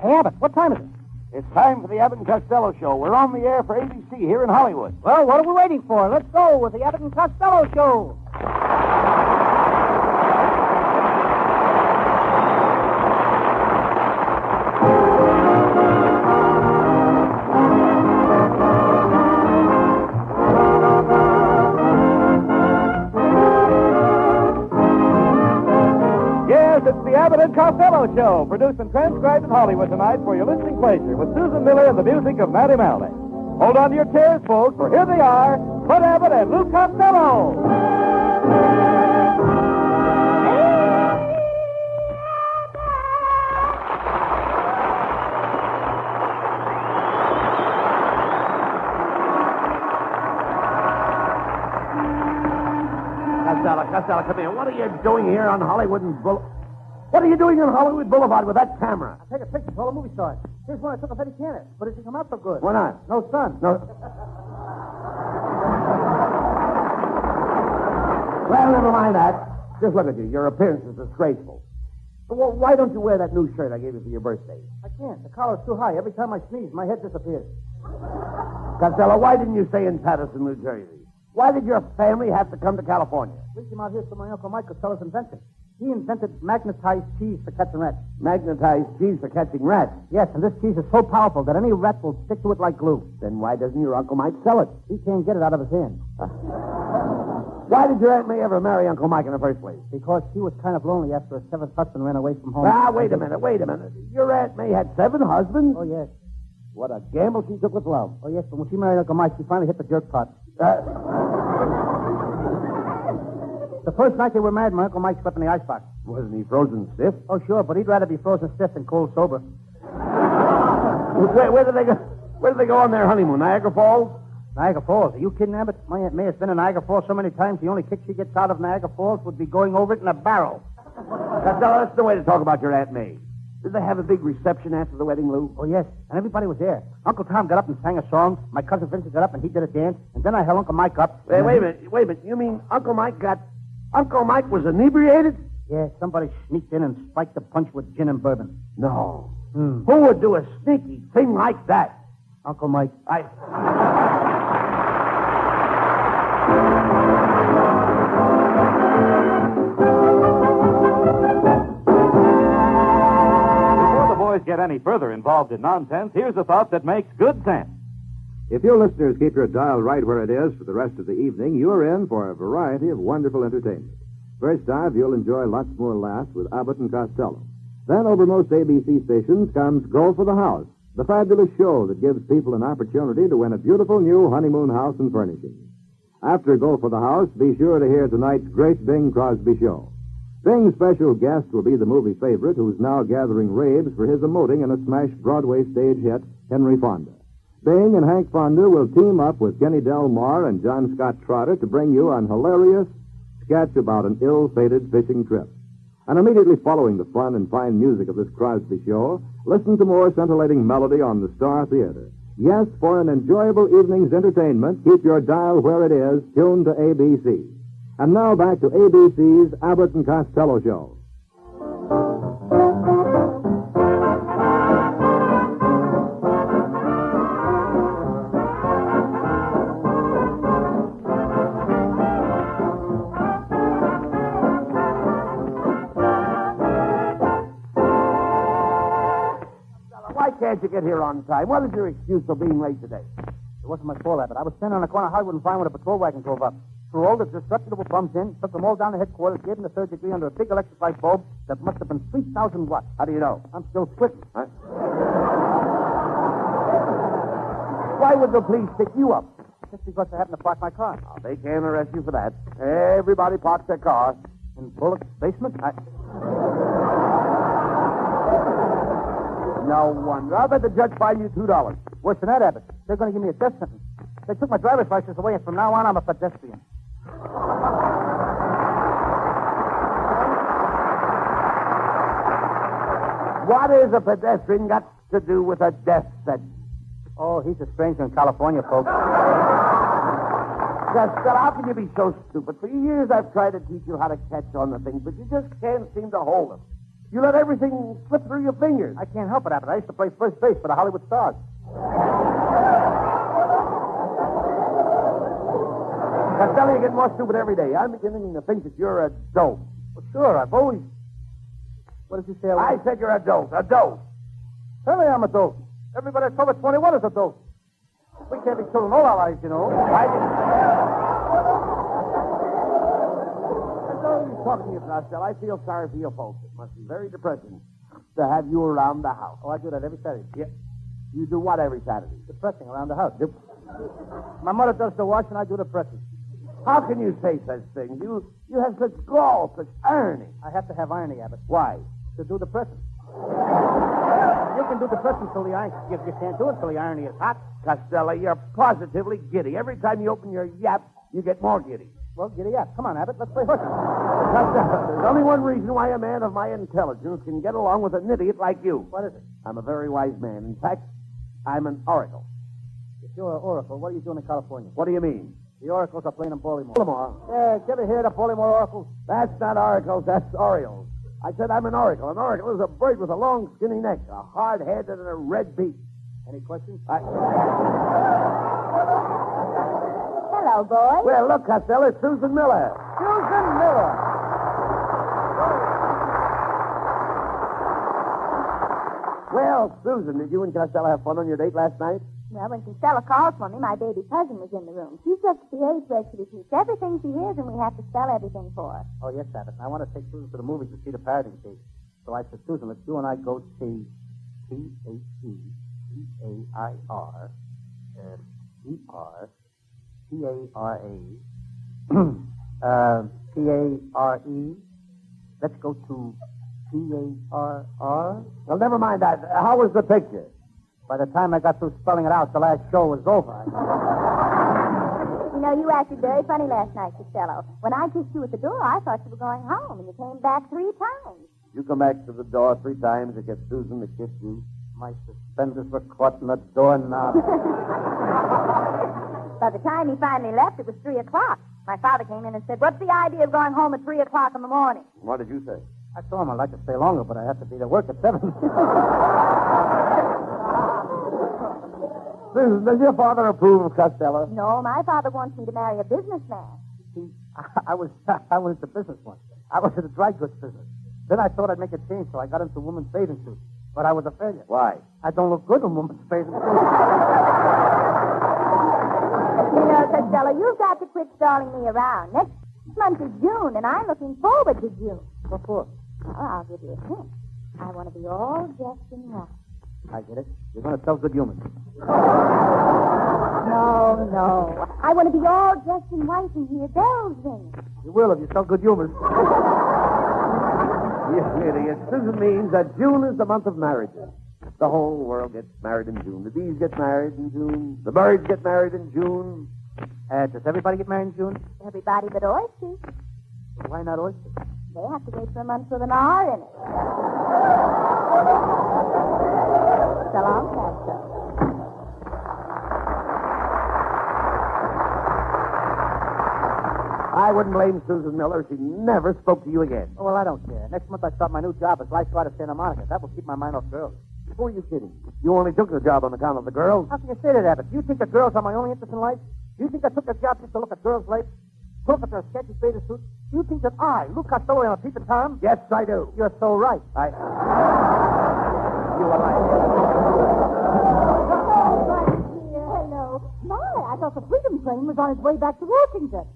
Hey, Abbott, what time is it? It's time for the Abbott and Costello Show. We're on the air for ABC here in Hollywood. Well, what are we waiting for? Let's go with the Abbott and Costello Show. It's the Abbott and Costello Show, produced and transcribed in Hollywood tonight for your listening pleasure with Susan Miller and the music of Matty Malney. Hold on to your chairs, folks, for here they are, Bud Abbott and Lou Costello. Costello, come here. What are you doing here on Hollywood and What are you doing on Hollywood Boulevard with that camera? I take a picture of all the movie stars. Here's one I took of Eddie Cantor, but it didn't come out so good. Why not? No sun. No. Well, never mind that. Just look at you. Your appearance is disgraceful. Well, why don't you wear that new shirt I gave you for your birthday? I can't. The collar's too high. Every time I sneeze, my head disappears. Costello, why didn't you stay in Patterson, New Jersey? Why did your family have to come to California? We came out here so my Uncle Mike could sell us invention. He invented magnetized cheese for catching rats. Magnetized cheese for catching rats? Yes, and this cheese is so powerful that any rat will stick to it like glue. Then why doesn't your Uncle Mike sell it? He can't get it out of his hand. Why did your Aunt May ever marry Uncle Mike in the first place? Because she was kind of lonely after her seventh husband ran away from home. Wait a minute. Your Aunt May had 7 husbands? Oh, yes. What a gamble she took with love. Oh, yes, but when she married Uncle Mike, she finally hit the jerk pot. The first night they were married, my Uncle Mike slept in the icebox. Wasn't he frozen stiff? Oh, sure, but he'd rather be frozen stiff than cold sober. Where did they go? Where did they go on their honeymoon? Niagara Falls? Niagara Falls. Are you kidding, Abbott? My Aunt May has been in Niagara Falls so many times, the only kick she gets out of Niagara Falls would be going over it in a barrel. That's the way to talk about your Aunt May. Did they have a big reception after the wedding, Lou? Oh, yes, and everybody was there. Uncle Tom got up and sang a song. My cousin Vincent got up and he did a dance. And then I held Uncle Mike up. Wait a minute. You mean Uncle Mike was inebriated? Yeah, somebody sneaked in and spiked the punch with gin and bourbon. No. Who would do a sneaky thing like that? Uncle Mike. Before the boys get any further involved in nonsense, here's a thought that makes good sense. If you listeners keep your dial right where it is for the rest of the evening, you're in for a variety of wonderful entertainment. First off, you'll enjoy lots more laughs with Abbott and Costello. Then over most ABC stations comes Go for the House, the fabulous show that gives people an opportunity to win a beautiful new honeymoon house and furnishings. After Go for the House, be sure to hear tonight's great Bing Crosby show. Bing's special guest will be the movie favorite who's now gathering raves for his emoting in a smash Broadway stage hit, Henry Fonda. Bing and Hank Fonda will team up with Kenny Delmar and John Scott Trotter to bring you an hilarious sketch about an ill-fated fishing trip. And immediately following the fun and fine music of this Crosby show, listen to more scintillating melody on the Star Theater. Yes, for an enjoyable evening's entertainment, keep your dial where it is, tuned to ABC. And now back to ABC's Abbott and Costello Show. Why can't you get here on time? What is your excuse for being late today? It wasn't my fault, Abbott. I was standing on the corner of Hollywood and Vine when a patrol wagon drove up. Threw all the disreputable bums in, took them all down to headquarters, gave them the third degree under a big electric light bulb that must have been 3,000 watts. How do you know? I'm still quitting. Huh? Why would the police pick you up? Just because I happened to park my car. Oh, they can't arrest you for that. Everybody parks their car. In Bullock's basement? No wonder. I'll bet the judge fined you $2. Worse than that, Abbott. They're going to give me a death sentence. They took my driver's license away, and from now on, I'm a pedestrian. What has a pedestrian got to do with a death sentence? Oh, he's a stranger in California, folks. Costello, how can you be so stupid? For years I've tried to teach you how to catch on the things, but you just can't seem to hold them. You let everything slip through your fingers. I can't help it, Abbott. I used to play first base for the Hollywood Stars. Costello, you get more stupid every day. I'm beginning to think that you're a dope. Well, sure, I've always... What did you say? I said you're a dope. A dope. Certainly I'm a dope. Everybody that's over 21 is a dope. We can't be children all our lives, you know. Talking to you, Costello, I feel sorry for your folks. It must be very depressing to have you around the house. Oh, I do that every Saturday. Yeah. You do what every Saturday? The pressing around the house. Yep. My mother does the washing, I do the pressing. How can you say such things? You have such gall, such irony. I have to have irony, Abbott. Why? To do the pressing. You can do the pressing till the iron. You can't do it till the irony is hot. Costello, you're positively giddy. Every time you open your yap, you get more giddy. Well, giddy up. Come on, Abbott. Let's play horses. Costello, there's only one reason why a man of my intelligence can get along with an idiot like you. What is it? I'm a very wise man. In fact, I'm an oracle. If you're an oracle, what are you doing in California? What do you mean? The oracles are playing in Baltimore. Baltimore? Yeah, did you ever hear the Baltimore oracles? That's not oracles, that's Orioles. I said I'm an oracle. An oracle is a bird with a long, skinny neck, a hard head, and a red beak. Any questions? Hello, boy. Well, look, Costello, it's Susan Miller. Susan Miller. Well, Susan, did you and Costello have fun on your date last night? Well, when Costello called for me, my baby cousin was in the room. She's just at the age where she repeats everything she hears, and we have to spell everythin for her. Oh, yes, Abbott. I want to take Susan to the movies to see the Paradise Case. So I said, Susan, let's you and I go see P-H-E-C-A-I-R E-R-P-A-R-A P-A-R-E. Let's go to P-A-R-R. Well, never mind that. How was the picture? By the time I got through spelling it out, the last show was over. You know, you acted very funny last night, Costello. When I kissed you at the door, I thought you were going home, and you came back 3 times. You come back to the door 3 times to get Susan to kiss you. My suspenders were caught in the doorknob. By the time he finally left, it was 3 o'clock. My father came in and said, "What's the idea of going home at 3 o'clock in the morning?" What did you say? I told him I'd like to stay longer, but I have to be to work at 7. Susan, does your father approve of Costello? No, my father wants me to marry a businessman. See, I was the business one. I was in the dry goods business. Then I thought I'd make a change, so I got into women's bathing suits. But I was a failure. Why? I don't look good in women's bathing suits. You know, Costello, you've got to quit stalling me around. Next month is June, and I'm looking forward to June. What for? Well, I'll give you a hint. I want to be all dressed in white. I get it. You're going to sell good humans. No. I want to be all dressed in white and hear bells ring. You will if you sell good humans. You idiot. Susan means that June is the month of marriages. The whole world gets married in June. The bees get married in June. The birds get married in June. Does everybody get married in June? Everybody but oysters. Why not oysters? They have to wait for a month with an R in it. So long, Castro. I wouldn't blame Susan Miller if she never spoke to you again. Oh, well, I don't care. Next month I start my new job as lifeguard at Santa Monica. That will keep my mind off girls. Who are you kidding? You only took the job on account of the girls. How can you say that, Abbott? Do you think the girls are my only interest in life? Do you think I took the job just to look at girls' legs? To look at their sketchy bathing suits? Do you think that I, Lou Costello, am a peep at Tom? Yes, I do. You're so right. You are right. Hello. My, I thought the Freedom Train was on its way back to Washington.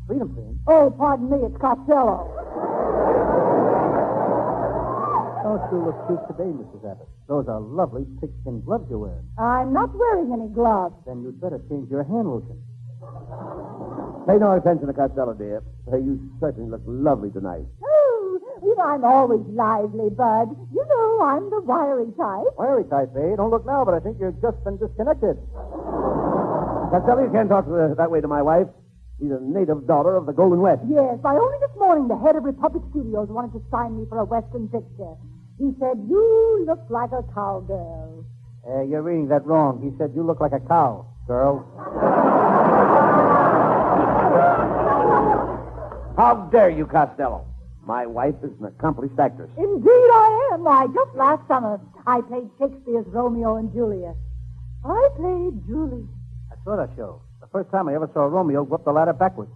Freedom Train? Oh, pardon me, it's Costello. Don't you look cute today, Mrs. Abbott? Those are lovely pigskin gloves you're wearing. I'm not wearing any gloves. Then you'd better change your hand lotion. Pay no attention to Costello, dear. Hey, you certainly look lovely tonight. Oh, you know, I'm always lively, Bud. You know, I'm the wiry type. Wiry type, eh? Don't look now, but I think you've just been disconnected. Costello, you can't talk that way to my wife. She's a native daughter of the Golden West. Yes, why, only this morning the head of Republic Studios wanted to sign me for a Western picture. He said, "You look like a cowgirl." You're reading that wrong. He said you look like a cow, girl. How dare you, Costello? My wife is an accomplished actress. Indeed I am. Why, just last summer, I played Shakespeare's Romeo and Juliet. I played Julie. I saw that show. The first time I ever saw Romeo go up the ladder backwards.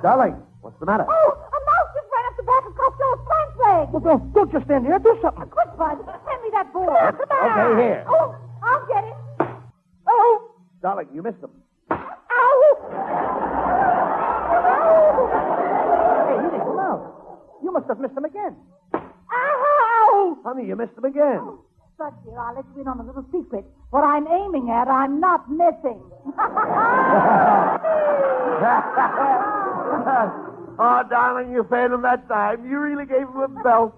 Darling, what's the matter? Oh, a mouse just ran up the back of Costello's pants leg. Well, don't just stand there. Do something. Quick, Bud. Hand me that board. Come on. Okay, here. Oh, I'll get it. Oh. Darling, you missed him. Ow. Hey, he didn't come out. You must have missed him again. Ow. Honey, you missed him again. Bud, dear, I'll let you in on a little secret. What I'm aiming at, I'm not missing. Oh, darling, you fanned him that time. You really gave him a belt.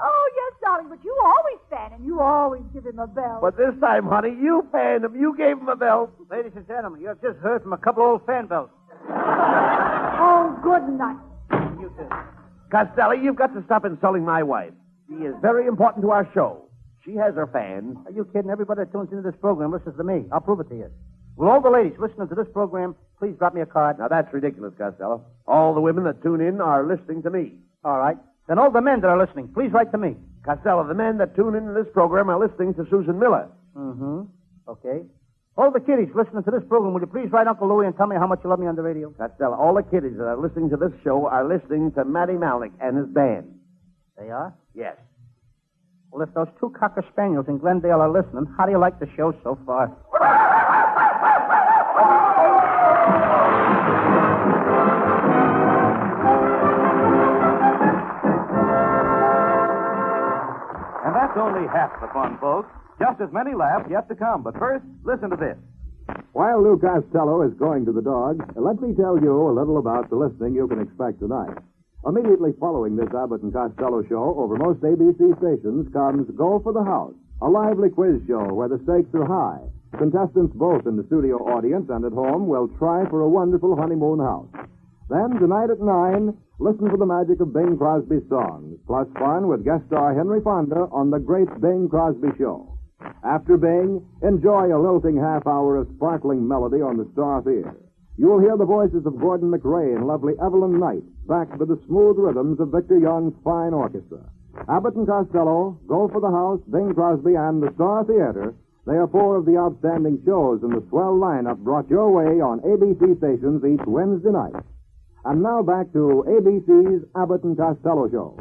Oh, yes, darling, but you always fan him. You always give him a bell. But this time, honey, you fanned him. You gave him a belt. Ladies and gentlemen, you have just heard from a couple old fan belts. Oh, good night. You too. Costello, you've got to stop insulting my wife. She is very important to our show. She has her fans. Are you kidding? Everybody that tunes into this program listens to me. I'll prove it to you. Will all the ladies listening to this program please drop me a card? Now, that's ridiculous, Costello. All the women that tune in are listening to me. All right. Then all the men that are listening, please write to me. Costello, the men that tune into this program are listening to Susan Miller. Mm-hmm. Okay. All the kiddies listening to this program, will you please write Uncle Louie and tell me how much you love me on the radio? Costello, all the kiddies that are listening to this show are listening to Matty Malik and his band. They are? Yes. Well, if those two Cocker Spaniels in Glendale are listening, how do you like the show so far? And that's only half the fun, folks. Just as many laughs yet to come. But first, listen to this. While Lou Costello is going to the dog, let me tell you a little about the listening you can expect tonight. Immediately following this Abbott and Costello show over most ABC stations comes Go for the House, a lively quiz show where the stakes are high. Contestants both in the studio audience and at home will try for a wonderful honeymoon house. Then, tonight at 9, listen for the magic of Bing Crosby's songs, plus fun with guest star Henry Fonda on The Great Bing Crosby Show. After Bing, enjoy a lilting half hour of sparkling melody on the Star Theater. You'll hear the voices of Gordon McRae and lovely Evelyn Knight, backed by the smooth rhythms of Victor Young's fine orchestra. Abbott and Costello, Go for the House, Bing Crosby, and the Star Theater. They are four of the outstanding shows in the swell lineup brought your way on ABC stations each Wednesday night. And now back to ABC's Abbott and Costello Show.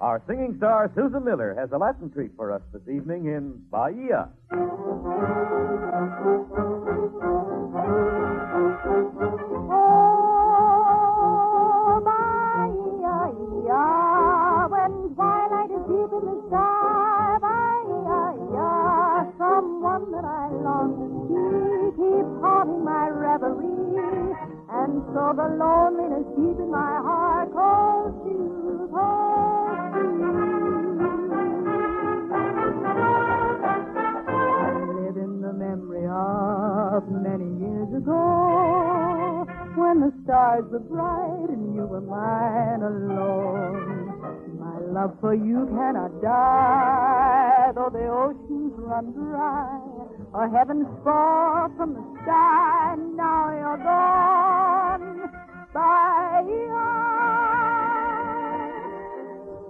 Our singing star, Susan Miller, has a Latin treat for us this evening in Bahia. Oh, Bahia, when twilight is deep in the sky, Bahia, someone that I long to see keeps haunting my reverie, and so the loneliness deep in my heart calls you, calls you. I live in the memory of many years ago, when the stars were bright and you were mine alone. My love for you cannot die, though the oceans run dry, or heavens fall from the sky. Now you're gone, Bahia.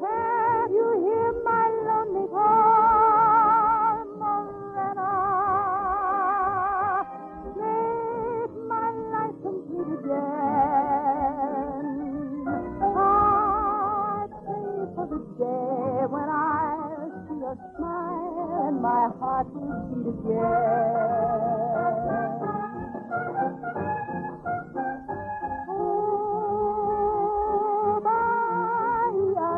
Can't you hear my lonely call, Morena? Make my life complete again. I pray for the day when I see your smile and my heart will beat again. Oh, Bahia,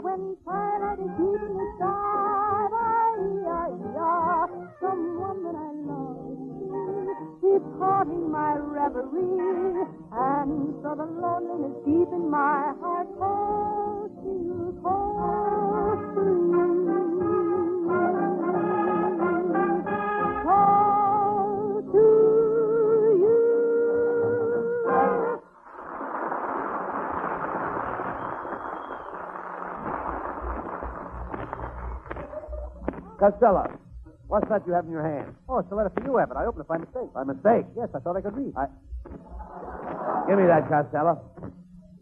when twilight is deep in the sky, Bahia, someone that I love keeps haunting my reverie, and so the loneliness deep in my heart calls to you, calls to you. Calls to Costello, what's that you have in your hand? Oh, it's a letter for you, Abbott. I opened it by mistake. By mistake. Yes, I thought I could read. Give me that, Costello.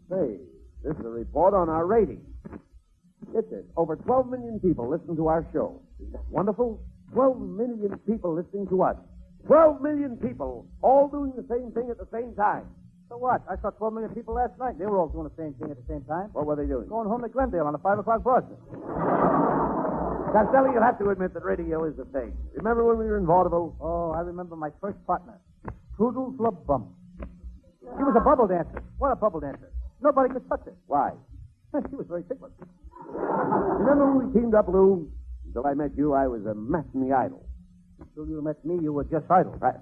Say, this is a report on our ratings. Get this. Over 12 million people listen to our show. Isn't that wonderful? 12 million people listening to us. 12 million people all doing the same thing at the same time. So what? I saw 12 million people last night. They were all doing the same thing at the same time. What were they doing? Going home to Glendale on the 5 o'clock broadcast. Costello, you'll have to admit that radio is a thing. Remember when we were in vaudeville? Oh, I remember my first partner, Toodles LeBump. She was a bubble dancer. What a bubble dancer. Nobody could touch her. Why? She was very ticklish. Remember when we teamed up, Lou? Until I met you, I was a matinee idol. Until you met me, you were just idle. I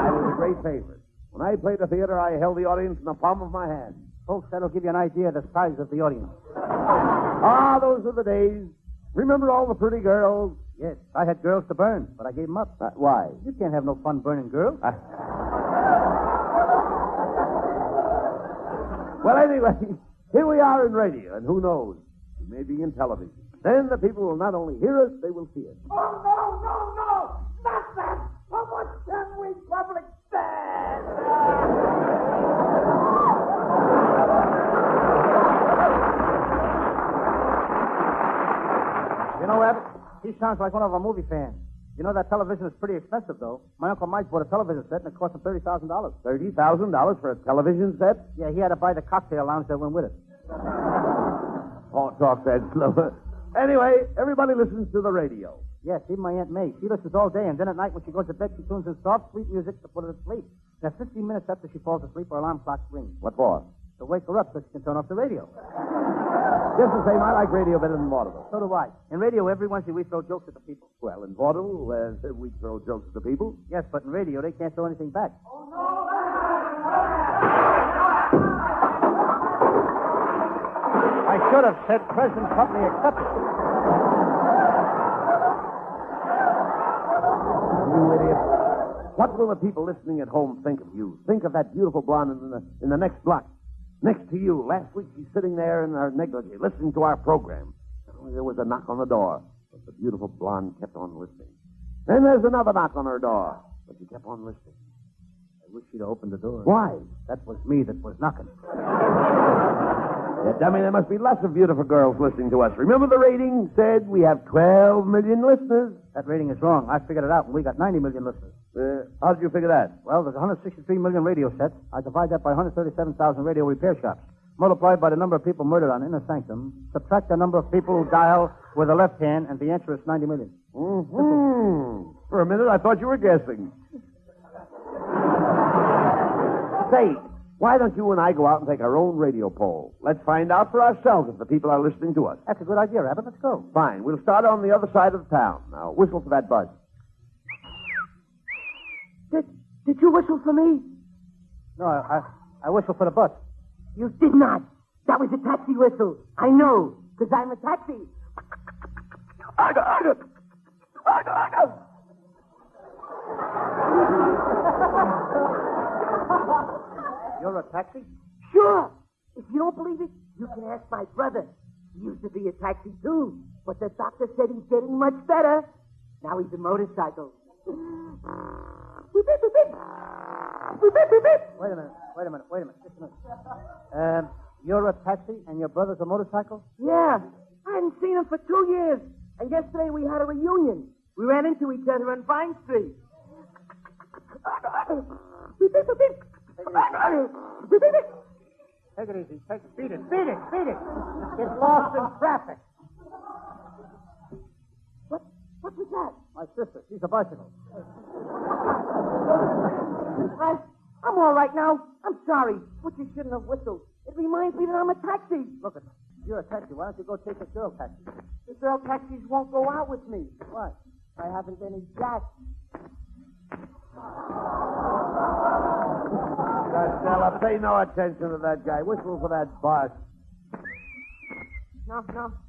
was a great favorite. When I played the theater, I held the audience in the palm of my hand. Folks, that'll give you an idea of the size of the audience. Ah, those are the days. Remember all the pretty girls? Yes, I had girls to burn, but I gave them up. Why? You can't have no fun burning girls. Well, anyway, here we are in radio, and who knows? We may be in television. Then the people will not only hear us, they will see us. Oh, no! Not that! How much can we public stand? You know, Abbott, he sounds like one of our movie fans. You know, that television is pretty expensive, though. My Uncle Mike bought a television set, and it cost him $30,000. $30,000 for a television set? Yeah, he had to buy the cocktail lounge that went with it. Oh, talk that slower. Anyway, everybody listens to the radio. Yes, even my Aunt May. She listens all day, and then at night when she goes to bed, she tunes in soft, sweet music to put her to sleep. Now, 15 minutes after she falls asleep, her alarm clock rings. What for? To wake her up so she can turn off the radio. Just the same, I like radio better than vaudeville. So do I. In radio, every Wednesday we throw jokes at the people. Well, in vaudeville, we throw jokes at the people. Yes, but in radio, they can't throw anything back. I should have said present company accepted. You idiot. What will the people listening at home think of you? Think of that beautiful blonde in the next block. Next to you. Last week she's sitting there in her negligee, listening to our program. Suddenly there was a knock on the door, but the beautiful blonde kept on listening. Then there's another knock on her door, but she kept on listening. I wish she'd opened the door. Why? That was me that was knocking. Yeah, dummy, there must be lots of beautiful girls listening to us. Remember the rating said we have 12 million listeners? That rating is wrong. I figured it out, and we got 90 million listeners. How did you figure that? Well, there's 163 million radio sets. I divide that by 137,000 radio repair shops. Multiplied by the number of people murdered on Inner Sanctum. Subtract the number of people who dial with the left hand, and the answer is 90 million. Mm-hmm. For a minute, I thought you were guessing. Say, why don't you and I go out and take our own radio poll? Let's find out for ourselves if the people are listening to us. That's a good idea, Abbott. Let's go. Fine. We'll start on the other side of the town. Now, whistle for that buzz. Did you whistle for me? No, I whistle for the bus. You did not. That was a taxi whistle. I know, because I'm a taxi. You're a taxi? Sure. If you don't believe it, you can ask my brother. He used to be a taxi, too. But the doctor said he's getting much better. Now he's a motorcycle. Beep, beep, beep, beep. Beep, beep, beep, beep. Wait a minute. Just a minute. You're a taxi and your brother's a motorcycle? Yeah. I hadn't seen him for 2 years. And yesterday we had a reunion. We ran into each other on Vine Street. Beep, beep, beep, beep. Beep, beep, beep. Take it easy. Beat it. Get lost in traffic. What was that? My sister. She's a bicycle. I'm all right now. I'm sorry, but you shouldn't have whistled. It reminds me that I'm a taxi. Look at me. You're a taxi. Why don't you go take a girl taxi? The girl taxis won't go out with me. Why? I haven't any jack. Costello, pay no attention to that guy. Whistle for that bus. No.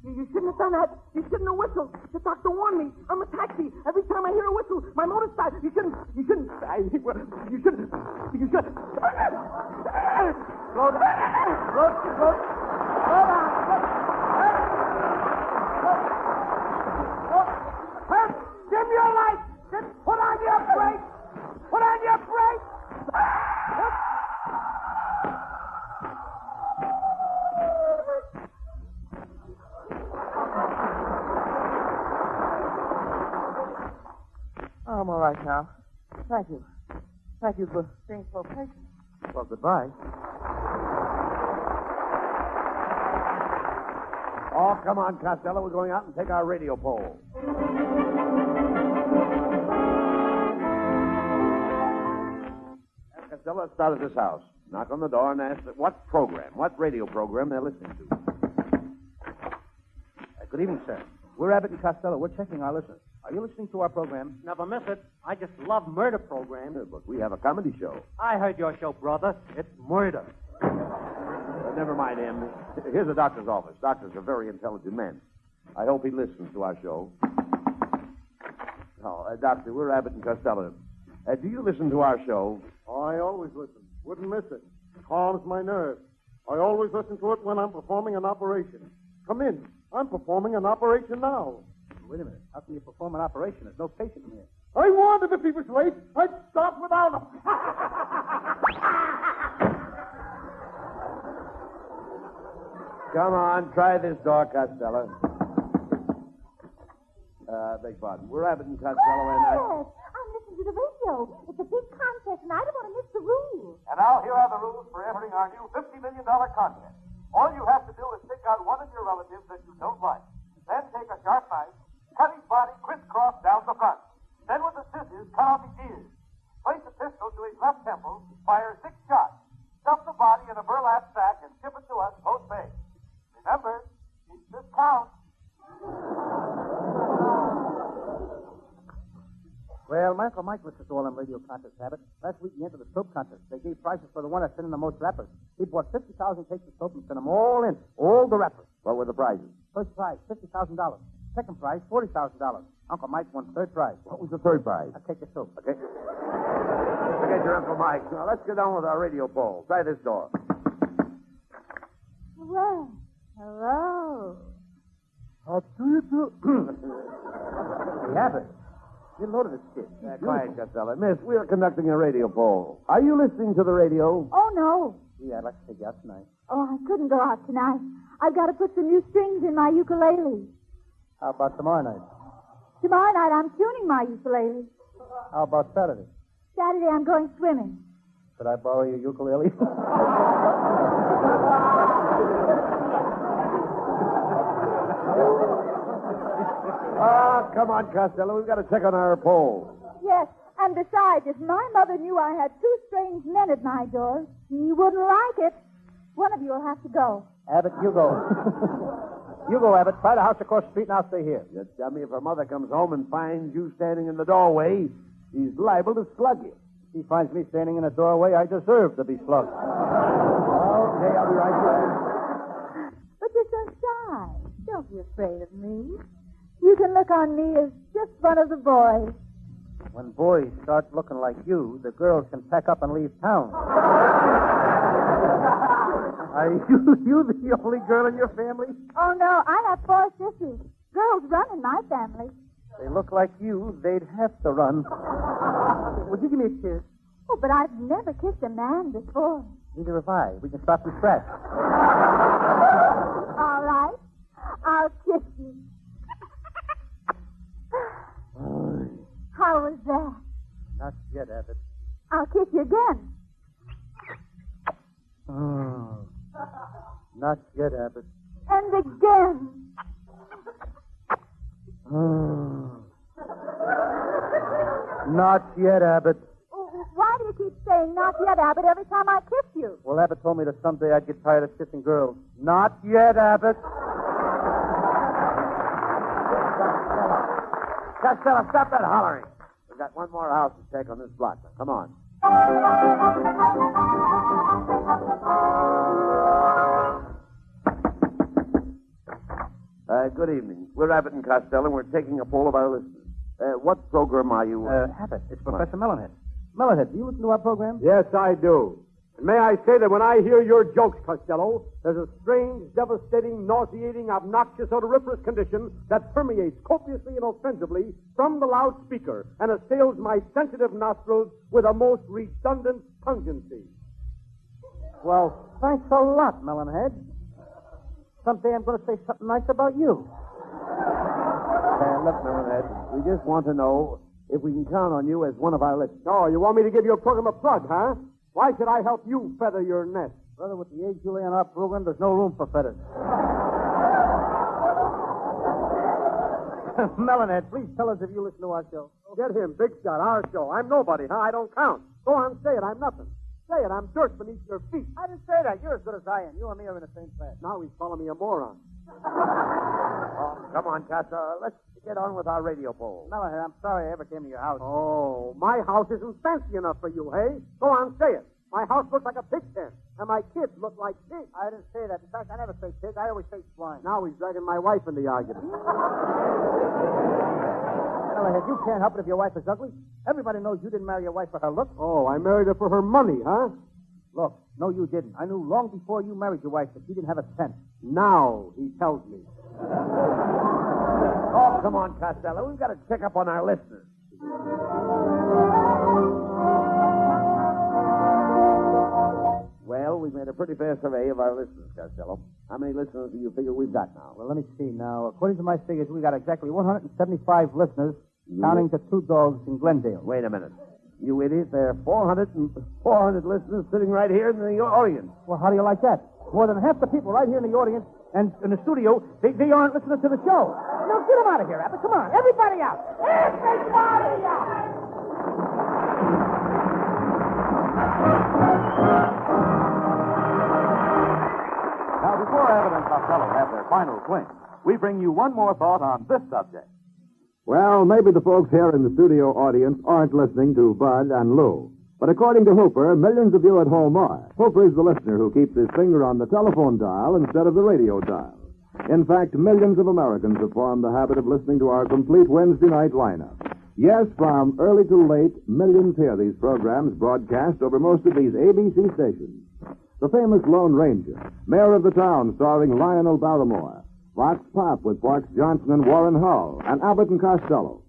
You shouldn't have done that. You shouldn't have whistled. The doctor warned me. I'm a taxi. Every time I hear a whistle, my motor starts. You shouldn't. Slow down. now. Thank you. Thank you for being so patient. Well, goodbye. Oh, come on, Costello. We're going out and take our radio poll. Costello, let's start at this house. Knock on the door and ask what radio program they're listening to. Good evening, sir. We're Abbott and Costello. We're checking our listeners. Are you listening to our program? Never miss it. I just love murder programs. But we have a comedy show. I heard your show, brother. It's murder. Never mind him. Here's the doctor's office. Doctors are very intelligent men. I hope he listens to our show. Oh, Doctor, we're Abbott and Costello. Do you listen to our show? I always listen. Wouldn't miss it. Calms my nerves. I always listen to it when I'm performing an operation. Come in. I'm performing an operation now. Wait a minute. How can you perform an operation? There's no patient in here. I warned him if he was late. I'd stop without him. Come on, try this door, Costello. Beg pardon. We're Abbott and Costello, Yes, I'm listening to the radio. It's a big contest, and I don't want to miss the rules. And now here are the rules for entering our new $50 million contest. All you have to do is pick out one of your relatives that you don't like. Then take a sharp knife, cut his body crisscross down the front. Then with the scissors, cut off his ears. Place a pistol to his left temple, fire 6 shots. Stuff the body in a burlap sack and ship it to us post-paid. Remember, each this counts. Well, my Uncle Mike listens to all them radio contests, Abbott. Last week he entered the soap contest. They gave prizes for the one that sent in the most rappers. He bought 50,000 cakes of soap and sent them all in. All the rappers. What were the prizes? First prize, $50,000. Second prize, $40,000. Uncle Mike won third prize. What was the third prize? A cake of soap. Okay. Forget your Uncle Mike. Now, let's get on with our radio poll. Try this door. Well, hello. How do you do? Hey, Abbott. You loaded this kid. Quiet, Costello. Miss, we are conducting a radio poll. Are you listening to the radio? Oh, no. Yeah, I'd like to take you out tonight. Oh, I couldn't go out tonight. I've got to put some new strings in my ukulele. How about tomorrow night? Tomorrow night I'm tuning my ukulele. How about Saturday? Saturday I'm going swimming. Could I borrow your ukulele? Come on, Costello. We've got to check on our poll. Yes, and besides, if my mother knew I had 2 strange men at my door, she wouldn't like it. One of you will have to go. Abbott, you go. You go, Abbott. Try the house across the street, and I'll stay here. Just tell me if her mother comes home and finds you standing in the doorway, she's liable to slug you. If she finds me standing in a doorway, I deserve to be slugged. Okay, I'll be right back. But you're so shy. Don't be afraid of me. You can look on me as just one of the boys. When boys start looking like you, the girls can pack up and leave town. Are you the only girl in your family? Oh, no, I have 4 sisters. Girls run in my family. They look like you, they'd have to run. Would you give me a kiss? Oh, but I've never kissed a man before. Neither have I. We can stop from scratch. All right. I'll kiss you. How was that? Not yet, Abbott. I'll kiss you again. Oh. Not yet, Abbott. And again. Oh. Not yet, Abbott. Why do you keep saying not yet, Abbott, every time I kiss you? Well, Abbott told me that someday I'd get tired of kissing girls. Not yet, Abbott. Costello, stop that hollering. We've got one more house to check on this block. Now, come on. Good evening. We're Abbott and Costello, and we're taking a poll of our listeners. What program are you? Abbott, it's Professor Melonhead. Melonhead, do you listen to our program? Yes, I do. And may I say that when I hear your jokes, Costello, there's a strange, devastating, nauseating, obnoxious, odoriferous condition that permeates copiously and offensively from the loudspeaker and assails my sensitive nostrils with a most redundant pungency. Well, thanks a lot, Melonhead. Someday I'm going to say something nice about you. Look, Melonhead, we just want to know, if we can count on you as one of our listeners. Oh, you want me to give your program a plug, huh? Why should I help you feather your nest? Brother, with the age you lay on our program, there's no room for feathers. Melonhead, please tell us if you listen to our show. Get him, Big Shot, our show. I'm nobody, huh? I don't count. Go on, say it. I'm nothing. Say it. I'm dirt beneath your feet. I didn't say that. You're as good as I am. You and me are in the same class. Now he's calling me a moron. Oh, come on, Casa. Let's get on with our radio poll. Melonhead, I'm sorry I ever came to your house. Oh, my house isn't fancy enough for you, hey? Go on, say it. My house looks like a pig pen, and my kids look like pigs. I didn't say that. In fact, I never say pig. I always say swine. Now he's dragging my wife in the argument. Melonhead, you can't help it if your wife is ugly. Everybody knows you didn't marry your wife for her looks. Oh, I married her for her money, huh? Look, no, you didn't. I knew long before you married your wife that she didn't have a cent. Now he tells me. Oh, come on, Costello. We've got to check up on our listeners. Well, we've made a pretty fair survey of our listeners, Costello. How many listeners do you figure we've got now? Well, let me see now. According to my figures, we got exactly 175 listeners, counting the 2 dogs in Glendale. Wait a minute. You idiot. There are 400 listeners sitting right here in the audience. Well, how do you like that? More than half the people right here in the audience and in the studio, they aren't listening to the show. No, get them out of here, Abbott. Come on. Everybody out. Everybody out. Now, before Abbott and Costello have their final swing, we bring you one more thought on this subject. Well, maybe the folks here in the studio audience aren't listening to Bud and Lou. But according to Hooper, millions of you at home are. Hooper is the listener who keeps his finger on the telephone dial instead of the radio dial. In fact, millions of Americans have formed the habit of listening to our complete Wednesday night lineup. Yes, from early to late, millions hear these programs broadcast over most of these ABC stations. The famous Lone Ranger, Mayor of the Town starring Lionel Barrymore, Vox Pop with Parks Johnson and Warren Hull, and Abbott and Costello.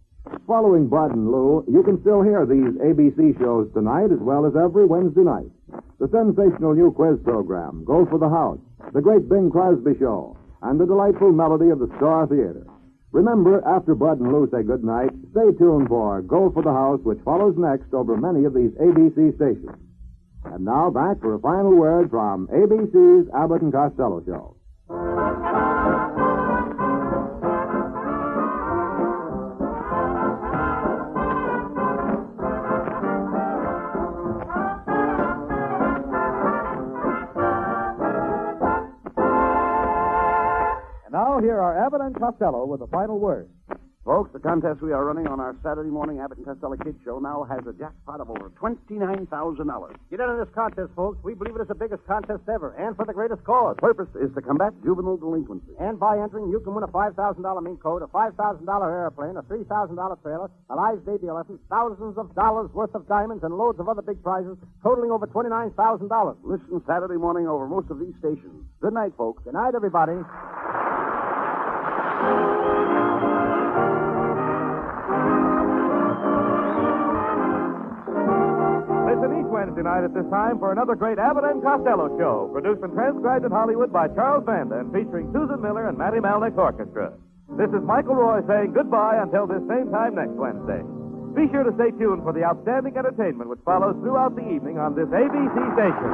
Following Bud and Lou, you can still hear these ABC shows tonight as well as every Wednesday night. The sensational new quiz program, Go for the House, the great Bing Crosby Show, and the delightful melody of the Star Theater. Remember, after Bud and Lou say goodnight, stay tuned for Go for the House, which follows next over many of these ABC stations. And now back for a final word from ABC's Abbott and Costello Show. Now, here are Abbott and Costello with the final word. Folks, the contest we are running on our Saturday morning Abbott and Costello Kids Show now has a jackpot of over $29,000. Get into this contest, folks. We believe it is the biggest contest ever, and for the greatest cause. The purpose is to combat juvenile delinquency. And by entering, you can win a $5,000 mink coat, a $5,000 airplane, a $3,000 trailer, a live baby elephant, thousands of dollars worth of diamonds, and loads of other big prizes, totaling over $29,000. Listen Saturday morning over most of these stations. Good night, folks. Good night, everybody. Listen each Wednesday night at this time for another great Abbott and Costello show, produced and transcribed in Hollywood by Charles Vanda and featuring Susan Miller and Matty Malnick's orchestra. This is Michael Roy saying goodbye until this same time next Wednesday. Be sure to stay tuned for the outstanding entertainment which follows throughout the evening on this ABC station.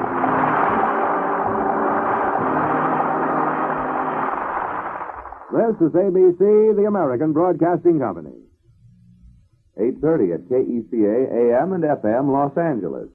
This is ABC, the American Broadcasting Company. 8:30 at KECA AM and FM, Los Angeles.